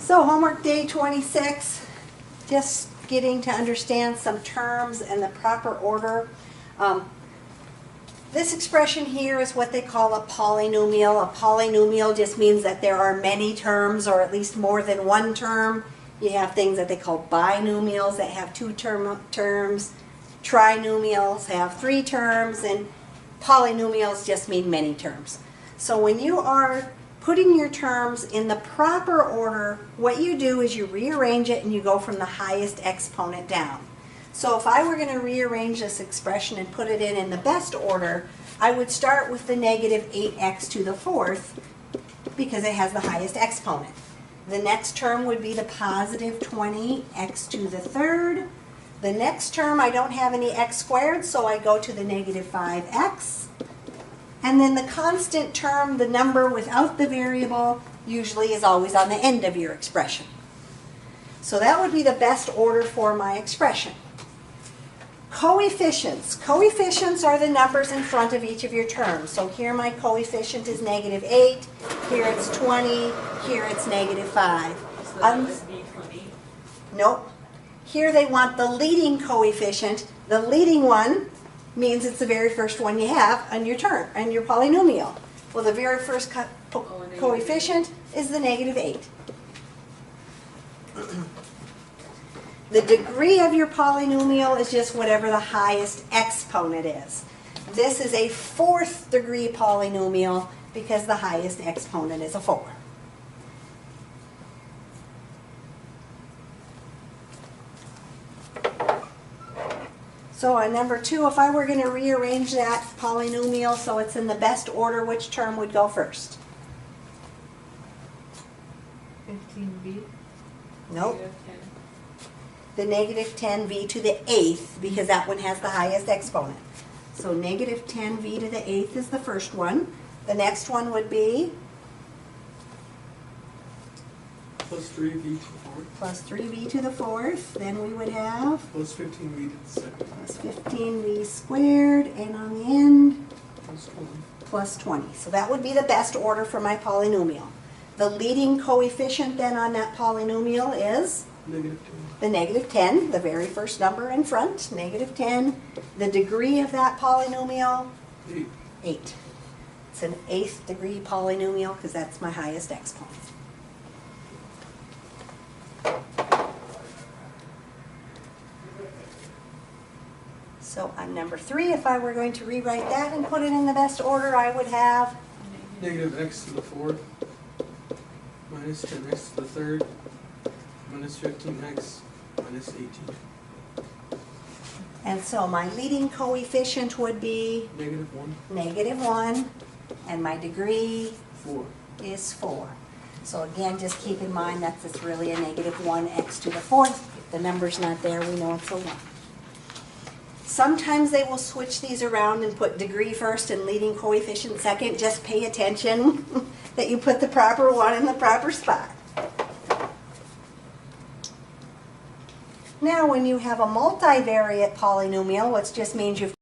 So homework day 26, just getting to understand some terms and the proper order. This expression here is what they call a polynomial. A polynomial just means that there are many terms, or at least more than one term. You have things that they call binomials that have two terms. Trinomials have 3 terms, and polynomials just mean many terms. So when you are putting your terms in the proper order, what you do is you rearrange it and you go from the highest exponent down. So if I were going to rearrange this expression and put it in the best order, I would start with the negative 8x to the 4th because it has the highest exponent. The next term would be the positive 20x to the 3rd. The next term, I don't have any x squared, so I go to the negative 5x. And then the constant term, the number without the variable, usually is always on the end of your expression. So that would be the best order for my expression. Coefficients. Coefficients are the numbers in front of each of your terms. So here my coefficient is negative 8, here it's 20, here it's negative 5. So that would be 20? Nope. Here they want the leading coefficient. The leading one means it's the very first one you have on your term, on your polynomial. Well, the very first coefficient is the negative 8. The degree of your polynomial is just whatever the highest exponent is. This is a 4th degree polynomial because the highest exponent is a 4. So on number 2, if I were going to rearrange that polynomial so it's in the best order, which term would go first? 15b? Nope. The negative 10v to the 8th, because that one has the highest exponent. So negative 10v to the 8th is the first one. The next one would be? Plus 3v to the 4th. Plus 3v to the 4th. Then we would have? Plus 15v to the 2nd. Plus 15v squared, and on the end? Plus 20. Plus 20. So that would be the best order for my polynomial. The leading coefficient then on that polynomial is? Negative 10. The negative 10, the very first number in front, negative 10. The degree of that polynomial? 8. 8. It's an 8th degree polynomial because that's my highest exponent. So on number 3, if I were going to rewrite that and put it in the best order, I would have Negative x to the 4th. Minus 10x to the 3rd. Minus 15x. Minus 18. and so my leading coefficient would be Negative 1. negative 1, and my degree 4. is 4. So again, just keep in mind that it's really a negative 1x to the 4th. If the number's not there, we know it's a 1. Sometimes they will switch these around and put degree first and leading coefficient second. Just pay attention that you put the proper one in the proper spot. Now when you have a multivariate polynomial, which just means you've